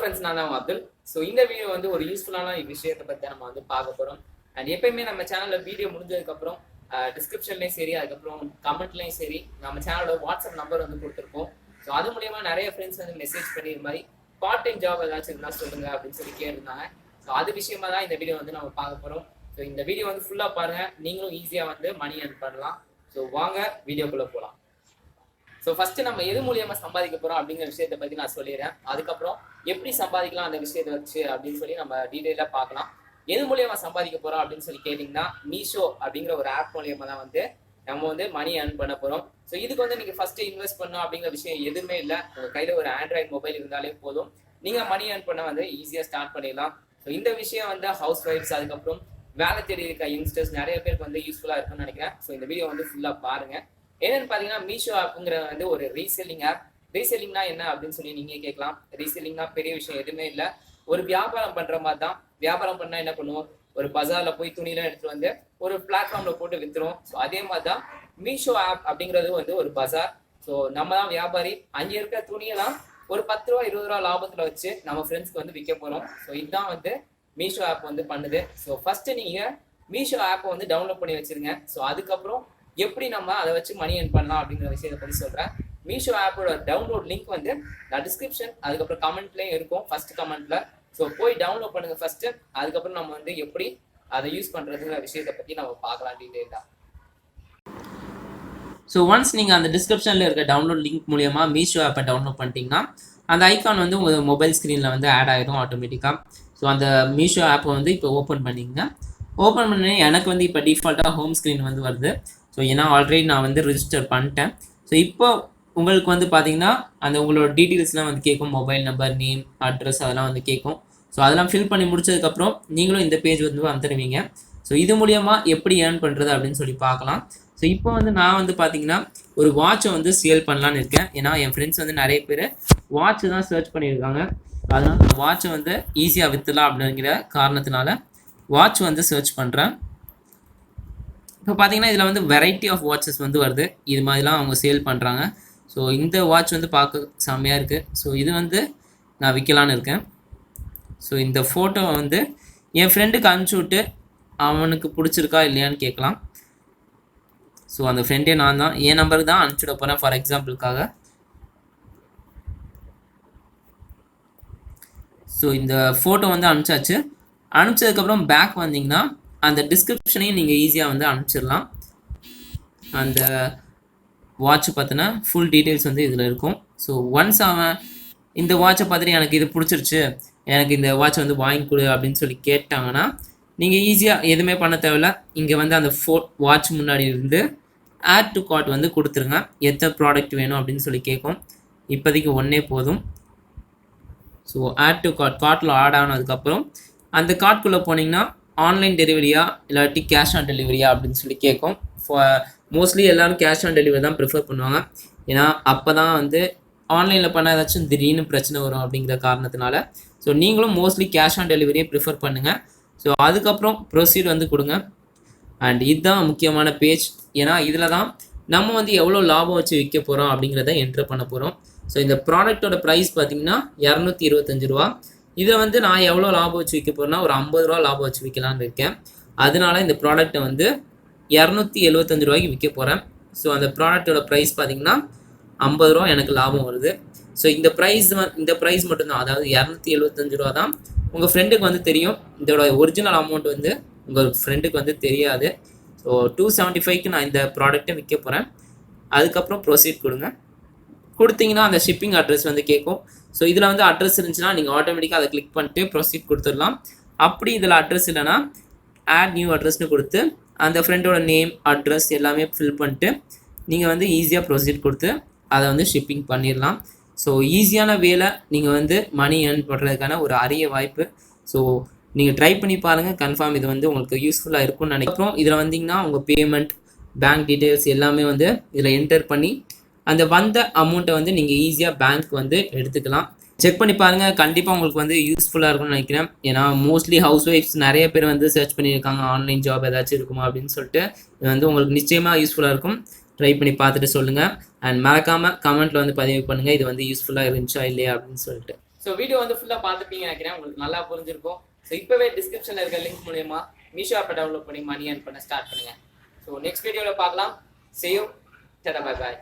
Friends, நான் தான் Abdul. So இந்த வீடியோ வந்து ஒரு யூஸ்ஃபுல்லான விஷயத்தை பற்றி நம்ம வந்து பார்க்க போகிறோம். அண்ட் எப்பயுமே நம்ம சேனலில் வீடியோ முடிஞ்சதுக்கப்புறம் டிஸ்கிரிப்ஷன்லேயும் சரி, அதுக்கப்புறம் கமெண்ட்லேயும் சரி, நம்ம சேனலோட வாட்ஸ்அப் நம்பர் வந்து கொடுத்துருக்கோம். ஸோ அது மூலியமாக நிறைய ஃப்ரெண்ட்ஸ் வந்து மெசேஜ் பண்ணி இது மாதிரி பார்ட் டைம் ஜாப் ஏதாச்சும் இருந்தால் சொல்லுங்க அப்படின்னு சொல்லி கேட்டிருந்தாங்க. ஸோ அது விஷயமா தான் இந்த வீடியோ வந்து நம்ம பார்க்க போகிறோம். ஸோ இந்த வீடியோ வந்து ஃபுல்லாக பாருங்கள், நீங்களும் ஈஸியாக வந்து மணி earn பண்ணலாம். ஸோ வாங்க வீடியோக்குள்ளே போகலாம். ஸோ ஃபர்ஸ்ட் நம்ம எது மூலியமா சம்பாதிக்க போறோம் அப்படிங்கிற விஷயத்தை பத்தி நான் சொல்லிடுறேன். அதுக்கப்புறம் எப்படி சம்பாதிக்கலாம் அந்த விஷயத்தை வச்சு அப்படின்னு சொல்லி நம்ம டீட்டெயிலாக பார்க்கலாம். எது மூலியமா சம்பாதிக்க போறோம் அப்படின்னு சொல்லி கேட்டிங்கன்னா, மீஷோ அப்படிங்கிற ஒரு ஆப் மூலியமா தான் வந்து நம்ம வந்து மணி earn பண்ண போறோம். ஸோ இதுக்கு வந்து நீங்க ஃபர்ஸ்ட் இன்வெஸ்ட் பண்ணணும் அப்படிங்கிற விஷயம் எதுவுமே இல்லை. உங்க கையில ஒரு ஆண்ட்ராய்டு மொபைல் இருந்தாலே போதும், நீங்க மணி earn பண்ண வந்து ஈஸியா ஸ்டார்ட் பண்ணிடலாம். ஸோ இந்த விஷயம் வந்து ஹவுஸ் ஒய்ஃப்ஸ், அதுக்கப்புறம் வேலை தேடி இருக்க யங்ஸ்டர்ஸ் நிறைய பேருக்கு வந்து யூஸ்ஃபுல்லா இருக்கும்னு நினைக்கிறேன். ஸோ இந்த வீடியோ வந்து ஃபுல்லா பாருங்க. என்னன்னு பார்த்தீங்கன்னா, மீஷோ ஆப்புங்கிற வந்து ஒரு ரீசெல்லிங் ஆப். ரீசெல்லிங்னா என்ன அப்படின்னு சொல்லி நீங்க கேட்கலாம். ரீசெல்லிங்னா பெரிய விஷயம் எதுவுமே இல்லை, ஒரு வியாபாரம் பண்ற மாதிரி தான். வியாபாரம் பண்ணா என்ன பண்ணுவோம், ஒரு பஜார்ல போய் துணியெல்லாம் எடுத்துட்டு வந்து ஒரு பிளாட்ஃபார்ம்ல போட்டு வித்துரும். ஸோ அதே மாதிரி தான் மீஷோ ஆப் அப்படிங்கிறது வந்து ஒரு பஜார். ஸோ நம்ம தான் வியாபாரி. அங்கே இருக்க துணியெல்லாம் ஒரு 10 ரூபா 20 ரூபா லாபத்துல வச்சு நம்ம ஃப்ரெண்ட்ஸ்க்கு வந்து விற்க போறோம். ஸோ இதுதான் வந்து மீஷோ ஆப் வந்து பண்ணுது. ஸோ ஃபர்ஸ்ட் நீங்க மீஷோ ஆப்பை வந்து டவுன்லோட் பண்ணி வச்சிருங்க. ஸோ அதுக்கப்புறம் எப்படி நம்ம அதை வச்சு மணி earn பண்ணலாம் அப்படிங்கிற விஷயத்தை பற்றி சொல்கிறேன். மீஷோ ஆப்போட டவுன்லோட் லிங்க் வந்து நான் டிஸ்கிரிப்ஷன், அதுக்கப்புறம் கமெண்ட்லேயும் இருக்கும், ஃபர்ஸ்ட் கமெண்ட்ல. ஸோ போய் டவுன்லோட் பண்ணுங்க ஃபர்ஸ்ட். அதுக்கப்புறம் நம்ம வந்து எப்படி அதை யூஸ் பண்ணுறதுங்கிற விஷயத்தை பற்றி நம்ம பார்க்கலாம் டீட்டெயிலாக. ஸோ ஒன்ஸ் நீங்கள் அந்த டிஸ்கிரிப்ஷனில் இருக்க டவுன்லோட் லிங்க் மூலியமாக மீஷோ ஆப்பை டவுன்லோட் பண்ணிட்டீங்கன்னா, அந்த ஐக்கான் வந்து உங்கள் மொபைல் ஸ்க்ரீனில் வந்து ஆட் ஆகிடும் ஆட்டோமேட்டிக்காக. ஸோ அந்த மீஷோ ஆப்பை வந்து இப்போ ஓப்பன் பண்ணிங்க. ஓப்பன் பண்ணி எனக்கு வந்து இப்போ டிஃபால்ட்டாக ஹோம் ஸ்க்ரீன் வந்து வருது. ஸோ ஏன்னா ஆல்ரெடி நான் வந்து ரிஜிஸ்டர் பண்ணிட்டேன். ஸோ இப்போ உங்களுக்கு வந்து பார்த்தீங்கன்னா அந்த உங்களோட டீட்டெயில்ஸ்லாம் வந்து கேட்கும், மொபைல் நம்பர், நேம், அட்ரஸ் அதெல்லாம் வந்து கேட்கும். ஸோ அதெல்லாம் ஃபில் பண்ணி முடிச்சதுக்கப்புறம் நீங்களும் இந்த பேஜ் வந்து வந்துடுவீங்க. ஸோ இது மூலியமாக எப்படி ஏர்ன் பண்ணுறது அப்படின்னு சொல்லி பார்க்கலாம். ஸோ இப்போ வந்து நான் வந்து பார்த்தீங்கன்னா ஒரு வாட்சை வந்து சேல் பண்ணலான்னு இருக்கேன். ஏன்னா என் ஃப்ரெண்ட்ஸ் வந்து நிறைய பேர் வாட்ச் தான் சர்ச் பண்ணியிருக்காங்க. அதனால் அந்த வாட்சை வந்து ஈஸியாக விற்றுலாம் அப்படிங்கிற காரணத்தினால வாட்ச் வந்து சர்ச் பண்ணுறேன். இப்போ பார்த்தீங்கன்னா இதில் வந்து வெரைட்டி ஆஃப் வாட்சஸ் வந்து வருது. இது மாதிரிலாம் அவங்க சேல் பண்ணுறாங்க. ஸோ இந்த வாட்ச் வந்து பார்க்க செம்மையாக இருக்குது. ஸோ இது வந்து நான் விற்கலான்னு இருக்கேன். ஸோ இந்த ஃபோட்டோவை வந்து என் ஃப்ரெண்டுக்கு அனுப்பிச்சி விட்டு அவனுக்கு பிடிச்சிருக்கா இல்லையான்னு கேட்கலாம். ஸோ அந்த ஃப்ரெண்டே நான் தான், என் நம்பருக்கு தான் அனுப்பிச்சுட போகிறேன் ஃபார் எக்ஸாம்பிளுக்காக. ஸோ இந்த ஃபோட்டோ வந்து அனுப்பிச்சாச்சு. அனுப்பிச்சதுக்கப்புறம் பேக் வந்தீங்கன்னா அந்த டிஸ்கிரிப்ஷனையும் நீங்கள் ஈஸியாக வந்து அனுப்பிச்சிடலாம். அந்த வாட்ச் பார்த்தினா ஃபுல் டீட்டெயில்ஸ் வந்து இதில் இருக்கும். ஸோ ஒன்ஸ் அவன் இந்த வாட்சை பார்த்துட்டு எனக்கு இது பிடிச்சிருச்சு, எனக்கு இந்த வாட்சை வந்து வாங்கி கொடு அப்படின்னு சொல்லி கேட்டாங்கன்னா, நீங்கள் ஈஸியாக எதுவுமே பண்ண தேவையில்ல. இங்கே வந்து அந்த வாட்ச் முன்னாடி இருந்து ஆட் டு கார்ட் வந்து கொடுத்துருங்க. எத்தனை ப்ராடக்ட் வேணும் அப்படின்னு சொல்லி கேட்கும். இப்போதைக்கு ஒன்றே போதும். ஸோ ஆட் டு கார்ட்டில் ஆட் ஆனதுக்கப்புறம் அந்த கார்ட்குள்ளே போனீங்கன்னா ஆன்லைன் டெலிவரியா இல்லாட்டி கேஷ் ஆன் டெலிவரியா அப்படின்னு சொல்லி கேட்கும். மோஸ்ட்லி எல்லோரும் கேஷ் ஆன் டெலிவரி தான் ப்ரிஃபர் பண்ணுவாங்க. ஏன்னா அப்போ தான் வந்து ஆன்லைனில் பண்ண ஏதாச்சும் திடீர்னு பிரச்சனை வரும் அப்படிங்கிற காரணத்தினால. ஸோ நீங்களும் மோஸ்ட்லி கேஷ் ஆன் டெலிவரியை ப்ரிஃபர் பண்ணுங்கள். ஸோ அதுக்கப்புறம் ப்ரொசீட் வந்து கொடுங்க. அண்ட் இதுதான் முக்கியமான பேஜ். ஏன்னா இதில் தான் நம்ம வந்து எவ்வளோ லாபம் வச்சு விற்க போகிறோம் அப்படிங்கிறத என்ட்ரு பண்ண போகிறோம். ஸோ இந்த ப்ராடக்டோட ப்ரைஸ் பார்த்திங்கன்னா 225 ரூபா. இதை வந்து நான் எவ்வளோ லாபம் வச்சு விற்க போகிறேன்னா ஒரு 50 ரூபா லாபம் வச்சு விற்கலான்னு இருக்கேன். அதனால இந்த ப்ராடக்ட்டை வந்து 275 ரூபாய்க்கு விற்க போகிறேன். ஸோ அந்த ப்ராடக்டோட ப்ரைஸ் பார்த்திங்கன்னா 50 ரூபா எனக்கு லாபம் வருது. ஸோ இந்த ப்ரைஸ் மட்டும்தான், அதாவது 275 ரூபா தான் உங்கள் ஃப்ரெண்டுக்கு வந்து தெரியும். இதோட ஒரிஜினல் அமௌண்ட் வந்து உங்கள் ஃப்ரெண்டுக்கு வந்து தெரியாது. ஸோ 275க்கு நான் இந்த ப்ராடக்ட்டை விற்க போகிறேன். அதுக்கப்புறம் ப்ரொசீட் கொடுங்க. கொடுத்தீங்கன்னா அந்த ஷிப்பிங் அட்ரஸ் வந்து கேட்கும். ஸோ இதில் வந்து அட்ரஸ் இருந்துச்சுன்னா நீங்கள் ஆட்டோமேட்டிக்காக அதை கிளிக் பண்ணிட்டு ப்ரொசீட் கொடுத்துடலாம். அப்படி இதில் அட்ரஸ் இல்லைனா ஆட் நியூ அட்ரஸ்னு கொடுத்து அந்த ஃப்ரெண்டோட நேம், அட்ரஸ் எல்லாமே ஃபில் பண்ணிட்டு நீங்கள் வந்து ஈஸியாக ப்ரொசீட் கொடுத்து அதை வந்து ஷிப்பிங் பண்ணிடலாம். ஸோ ஈஸியான வேலை, நீங்கள் வந்து மணி earn பண்ணுறதுக்கான ஒரு அரிய வாய்ப்பு. ஸோ நீங்கள் ட்ரை பண்ணி பாருங்கள், கன்ஃபார்ம் இது வந்து உங்களுக்கு யூஸ்ஃபுல்லாக இருக்கும்னு நினைக்கிறேன். அப்புறம் இதில் வந்தீங்கன்னா உங்கள் பேமெண்ட், பேங்க் டீட்டெயில்ஸ் எல்லாமே வந்து இதில் என்டர் பண்ணி அந்த வந்த அமௌண்ட்டை வந்து நீங்கள் ஈஸியாக பேங்க் வந்து எடுத்துக்கலாம். செக் பண்ணி பாருங்கள், கண்டிப்பாக உங்களுக்கு வந்து யூஸ்ஃபுல்லாக இருக்கும்னு நினைக்கிறேன். ஏன்னா மோஸ்ட்லி ஹவுஸ் ஒய்ஃப்ஸ் நிறைய பேர் வந்து சர்ச் பண்ணியிருக்காங்க ஆன்லைன் ஜாப் ஏதாச்சும் இருக்குமா அப்படின்னு சொல்லிட்டு. இது வந்து உங்களுக்கு நிச்சயமாக யூஸ்ஃபுல்லாக இருக்கும். ட்ரை பண்ணி பார்த்துட்டு சொல்லுங்கள். அண்ட் மறக்காமல் கமெண்ட்டில் வந்து பதிவு பண்ணுங்கள் இது வந்து யூஸ்ஃபுல்லாக இருந்துச்சா இல்லையா அப்படின்னு சொல்லிட்டு. ஸோ வீடியோ வந்து ஃபுல்லாக பார்த்துப்பீங்க நினைக்கிறேன், உங்களுக்கு நல்லா புரிஞ்சிருக்கும். ஸோ இப்போவே டிஸ்கிரிப்ஷனில் இருக்க லிங்க் மூலயமா மீஷோ ஆப்பை டவுன்லோட் பண்ணி மணி ஏர்ன் பண்ண ஸ்டார்ட் பண்ணுங்கள். ஸோ நெக்ஸ்ட் வீடியோவில் பார்க்கலாம். See you. Tada, bye bye.